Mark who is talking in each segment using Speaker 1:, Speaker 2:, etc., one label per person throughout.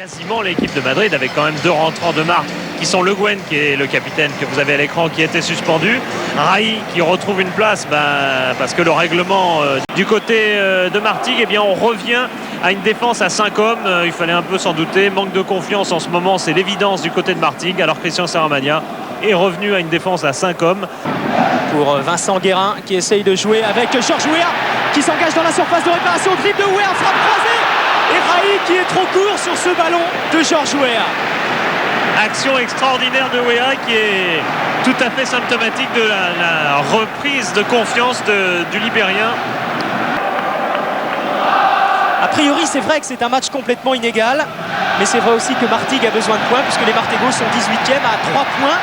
Speaker 1: Quasiment l'équipe de Madrid avait quand même deux rentrants de marque qui sont Le Guen, qui est le capitaine que vous avez à l'écran, qui était suspendu, Raï qui retrouve une place parce que le règlement du côté de Martigues, eh bien on revient à une défense à 5 hommes. Il fallait un peu s'en douter, manque de confiance en ce moment, c'est l'évidence du côté de Martigues. Alors Christian Saramagna est revenu à une défense à 5 hommes.
Speaker 2: Pour Vincent Guérin qui essaye de jouer avec Georges Weah qui s'engage dans la surface de réparation, dribble de Weah, frappe croisée et Raï qui est trop court sur ce ballon de Georges Weah.
Speaker 1: Action extraordinaire de Weah qui est tout à fait symptomatique de la reprise de confiance du Libérien.
Speaker 2: A priori, c'est vrai que c'est un match complètement inégal, mais c'est vrai aussi que Martigues a besoin de points puisque les Martegos sont 18e à 3 points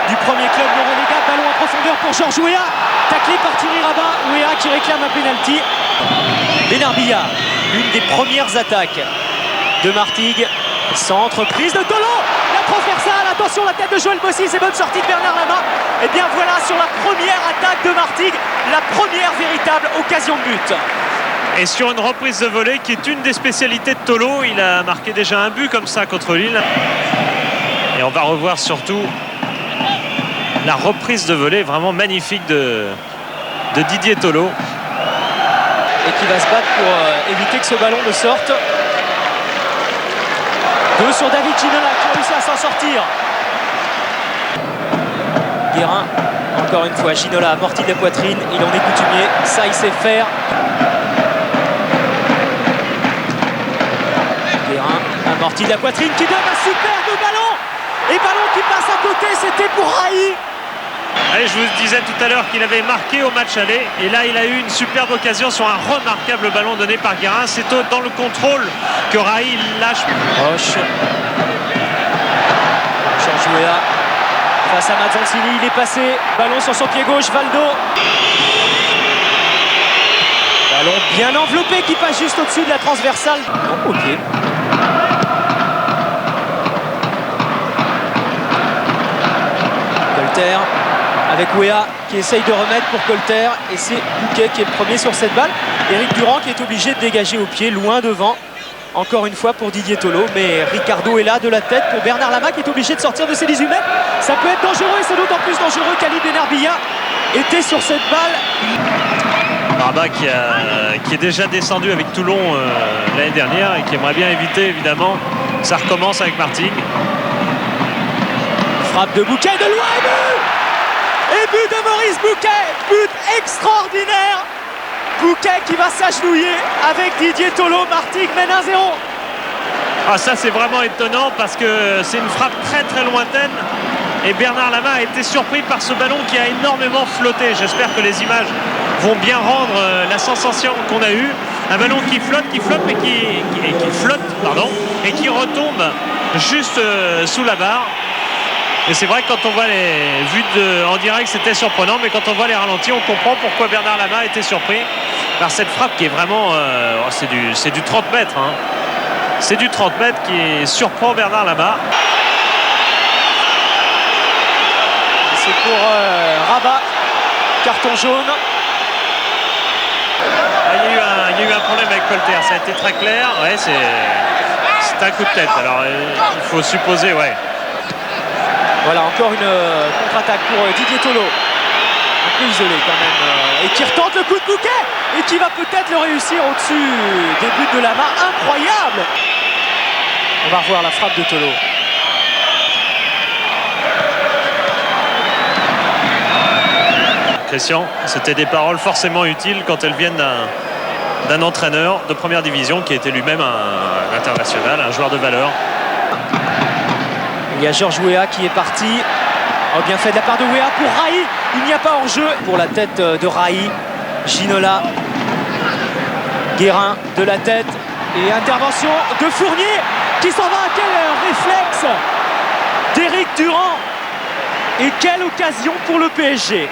Speaker 2: du premier club non relégable. Ballon en profondeur pour Georges Weah, taclé par Thierry Rabat. Weah qui réclame un pénalty. Benarbia, l'une des premières attaques de Martigues. Centre, prise de Tolo, la transversale, attention la tête de Joël Bossy, c'est bonne sortie de Bernard Lama. Et bien voilà sur la première attaque de Martigues, la première véritable occasion de but.
Speaker 1: Et sur une reprise de volée qui est une des spécialités de Tolo, il a marqué déjà un but comme ça contre Lille. Et on va revoir surtout la reprise de volée vraiment magnifique de Didier Tolo.
Speaker 2: Et qui va se battre pour éviter que ce ballon ne sorte. 2 sur David Ginola qui a réussi à s'en sortir. Guérin, encore une fois, Ginola amorti de la poitrine, il en est coutumier, ça il sait faire. Guérin, amorti de la poitrine qui donne un superbe ballon. Et ballon qui passe à côté, c'était pour Raï.
Speaker 1: Allez, je vous disais tout à l'heure qu'il avait marqué au match aller. Et là, il a eu une superbe occasion sur un remarquable ballon donné par Guérin. C'est dans le contrôle que Raï lâche.
Speaker 2: Roche. Georges Weah face à Mazzanzini, il est passé. Ballon sur son pied gauche, Valdo. Ballon bien enveloppé qui passe juste au-dessus de la transversale. Oh, ok. Colter avec Weah qui essaye de remettre pour Colter et c'est Bouquet qui est le premier sur cette balle. Eric Durand qui est obligé de dégager au pied loin devant encore une fois pour Didier Tolo, mais Ricardo est là de la tête pour Bernard Lama qui est obligé de sortir de ses 18 mètres. Ça peut être dangereux et c'est d'autant plus dangereux qu'Ali Benarbia était sur cette balle.
Speaker 1: Rabat qui est déjà descendu avec Toulon l'année dernière et qui aimerait bien éviter évidemment que ça recommence avec Martigues.
Speaker 2: Frappe de Bouquet de loin et but! Et but de Maurice Bouquet, but extraordinaire. Bouquet qui va s'agenouiller avec Didier Tolo. Martigues mène 1-0.
Speaker 1: Ah, ça c'est vraiment étonnant parce que c'est une frappe très très lointaine et Bernard Lama a été surpris par ce ballon qui a énormément flotté. J'espère que les images vont bien rendre la sensation qu'on a eue. Un ballon qui flotte mais qui flotte et qui retombe juste sous la barre. Et c'est vrai que quand on voit les vues en direct, c'était surprenant, mais quand on voit les ralentis, on comprend pourquoi Bernard Lama a été surpris par cette frappe qui est vraiment... c'est du 30 mètres. Hein. C'est du 30 mètres qui surprend Bernard Lama.
Speaker 2: C'est pour Rabat, carton jaune.
Speaker 1: Il y a eu un problème avec Colter, ça a été très clair. Ouais, c'est un coup de tête. Alors il faut supposer, ouais.
Speaker 2: Voilà, encore une contre-attaque pour Didier Tolo. Un peu isolé quand même. Et qui retente le coup de Bouquet. Et qui va peut-être le réussir au-dessus des buts de Lama. Incroyable. On va revoir la frappe de Tolo.
Speaker 1: Christian, c'était des paroles forcément utiles quand elles viennent d'un entraîneur de première division qui était lui-même un international, un joueur de valeur.
Speaker 2: Il y a Georges Weah qui est parti. Oh, bien fait de la part de Weah pour Raï. Il n'y a pas hors-jeu pour la tête de Raï. Ginola. Guérin de la tête. Et intervention de Fournier qui s'en va. Quel réflexe d'Éric Durand. Et quelle occasion pour le PSG.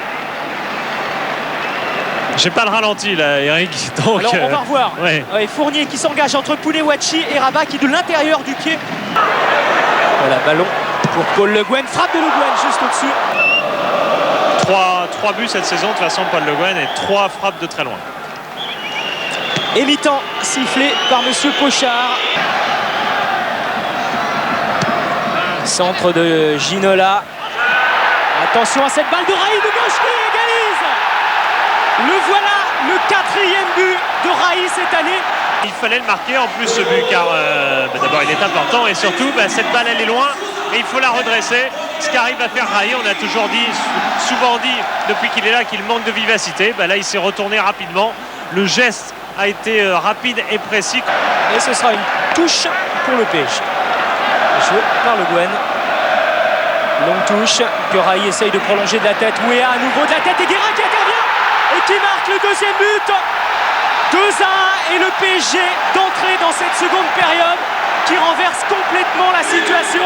Speaker 1: J'ai pas le ralenti là, Eric. Donc,
Speaker 2: alors on va revoir.
Speaker 1: Ouais.
Speaker 2: Ouais, Fournier qui s'engage entre Poulewachi et Rabat qui de l'intérieur du pied. Voilà, ballon pour Paul Le Guen. Frappe de Le Guen juste au-dessus.
Speaker 1: 3 buts cette saison de toute façon, Paul Le Guen, et 3 frappes de très loin.
Speaker 2: Et mi-temps sifflé par Monsieur Pochard. Centre de Ginola. Attention à cette balle de Raï de gauche qui égalise. Le voilà, le 4e but de Raï cette année.
Speaker 1: Il fallait le marquer en plus ce but car d'abord il est important et surtout cette balle elle est loin et il faut la redresser. Ce qu'arrive à faire Raï, on a toujours dit, souvent dit depuis qu'il est là qu'il manque de vivacité. Là il s'est retourné rapidement. Le geste a été rapide et précis.
Speaker 2: Et ce sera une touche pour le PSG. Joué par Le Guen. Longue touche que Raï essaye de prolonger de la tête. Ouéa à nouveau de la tête et Guérin qui intervient et qui marque le 2e but. 2-1 et le PSG d'entrer dans cette seconde période qui renverse complètement la situation.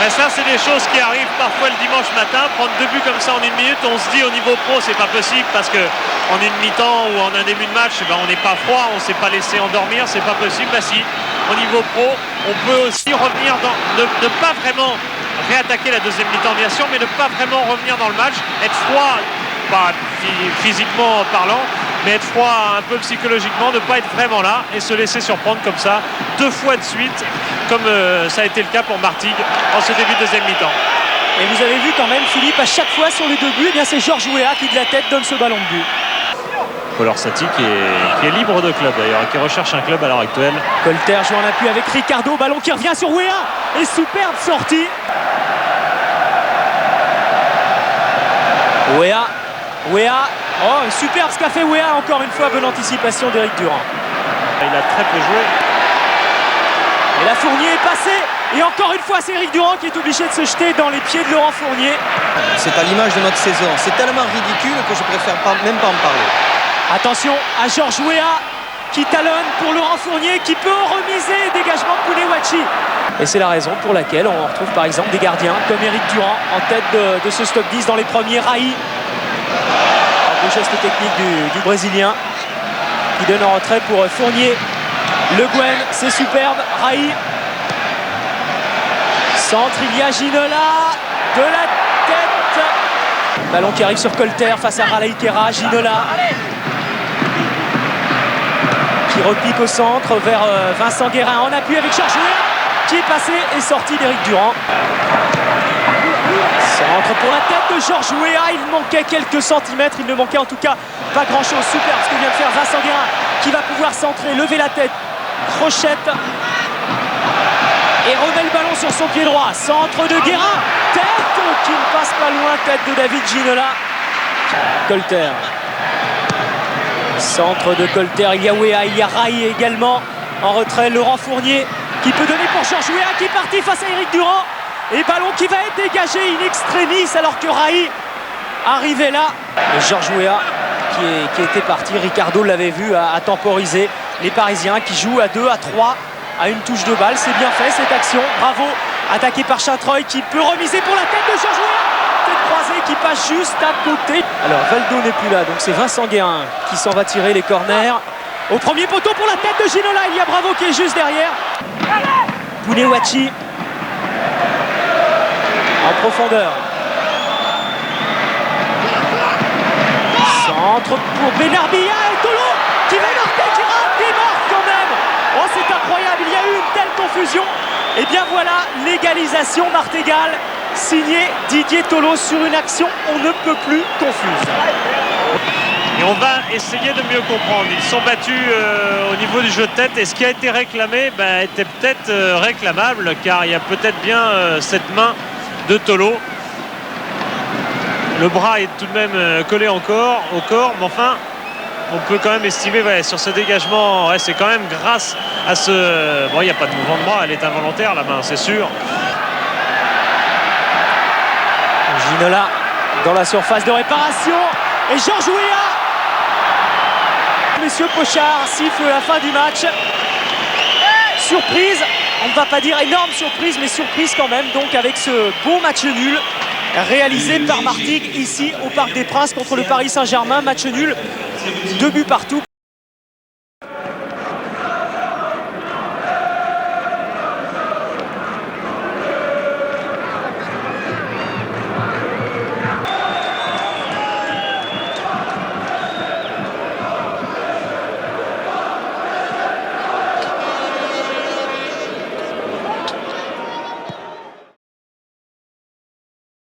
Speaker 1: Mais ça c'est des choses qui arrivent parfois le dimanche matin. Prendre 2 buts comme ça en 1 minute, on se dit au niveau pro c'est pas possible parce que en une mi-temps ou en un début de match on n'est pas froid, on s'est pas laissé endormir, c'est pas possible. Si, au niveau pro, on peut aussi revenir dans ne pas vraiment réattaquer la 2e mi-temps bien sûr, mais ne pas vraiment revenir dans le match, être froid, pas physiquement parlant, mais être froid un peu psychologiquement, ne pas être vraiment là et se laisser surprendre comme ça 2 fois de suite, comme ça a été le cas pour Martigues en ce début de 2e mi-temps.
Speaker 2: Et vous avez vu quand même Philippe, à chaque fois sur les 2 buts, c'est Georges Weah qui de la tête donne ce ballon de but.
Speaker 1: Paul Orsatti qui est libre de club d'ailleurs, qui recherche un club à l'heure actuelle.
Speaker 2: Colter joue en appui avec Ricardo, ballon qui revient sur Weah et superbe sortie. Weah, oh superbe ce qu'a fait Weah, encore une fois, bonne anticipation d'Éric Durand.
Speaker 1: Il a très peu joué.
Speaker 2: Et la Fournier est passée. Et encore une fois, c'est Éric Durand qui est obligé de se jeter dans les pieds de Laurent Fournier.
Speaker 3: C'est à l'image de notre saison. C'est tellement ridicule que je préfère même pas en parler.
Speaker 2: Attention à Georges Weah qui talonne pour Laurent Fournier qui peut remiser, dégagement de Poulewachi. Et c'est la raison pour laquelle on retrouve par exemple des gardiens comme Éric Durand en tête de ce stop 10 dans les premiers. Raï. Un beau geste technique du Brésilien qui donne en retrait pour Fournier. Le Guen, c'est superbe. Raï. Centre, il y a Ginola. De la tête. Ballon qui arrive sur Colter face à Raleigh Kera. Ginola. Qui repique au centre vers Vincent Guérin en appui avec Georges Weah qui est passé et sorti d'Éric Durand. Centre pour la tête de Georges Weah, il manquait quelques centimètres, il ne manquait en tout cas pas grand chose. Super ce que vient de faire Vincent Guérin qui va pouvoir centrer, lever la tête, crochette et remet le ballon sur son pied droit. Centre de Guérin, tête qui ne passe pas loin, tête de David Ginola. Colter. Centre de Colter, il y a Weah, il y a Raï également en retrait. Laurent Fournier qui peut donner pour Georges Weah qui est parti face à Éric Durand. Et ballon qui va être dégagé in extremis alors que Raï arrivait là. Et Georges Weah qui était parti. Ricardo l'avait vu à temporiser. Les Parisiens qui jouent à 2, à 3, à une touche de balle. C'est bien fait cette action. Bravo. Attaqué par Chatreuil qui peut remiser pour la tête de Georges Weah. Tête croisée qui passe juste à côté. Alors Valdo n'est plus là, donc c'est Vincent Guérin qui s'en va tirer les corners. Au premier poteau pour la tête de Ginola, il y a Bravo qui est juste derrière. Poulewachi en profondeur. Centre pour Benarbia et Tolo qui va marquer, qui rate, qui marque quand même. Oh c'est incroyable, il y a eu une telle confusion. Et bien voilà, l'égalisation Martégal. Signé Didier Tolo sur une action on ne peut plus confuse.
Speaker 1: Et on va essayer de mieux comprendre. Ils sont battus au niveau du jeu de tête et ce qui a été réclamé était peut-être réclamable car il y a peut-être bien cette main de Tolo. Le bras est tout de même collé encore au corps, mais enfin on peut quand même estimer sur ce dégagement, c'est quand même grâce à ce... Bon, il n'y a pas de mouvement de bras, elle est involontaire la main, c'est sûr.
Speaker 2: Ginola dans la surface de réparation et Georges Weah. Monsieur Pochard siffle la fin du match. Surprise, on ne va pas dire énorme surprise, mais surprise quand même. Donc avec ce beau match nul réalisé par Martigues ici au Parc des Princes contre le Paris Saint-Germain. Match nul, 2 buts partout.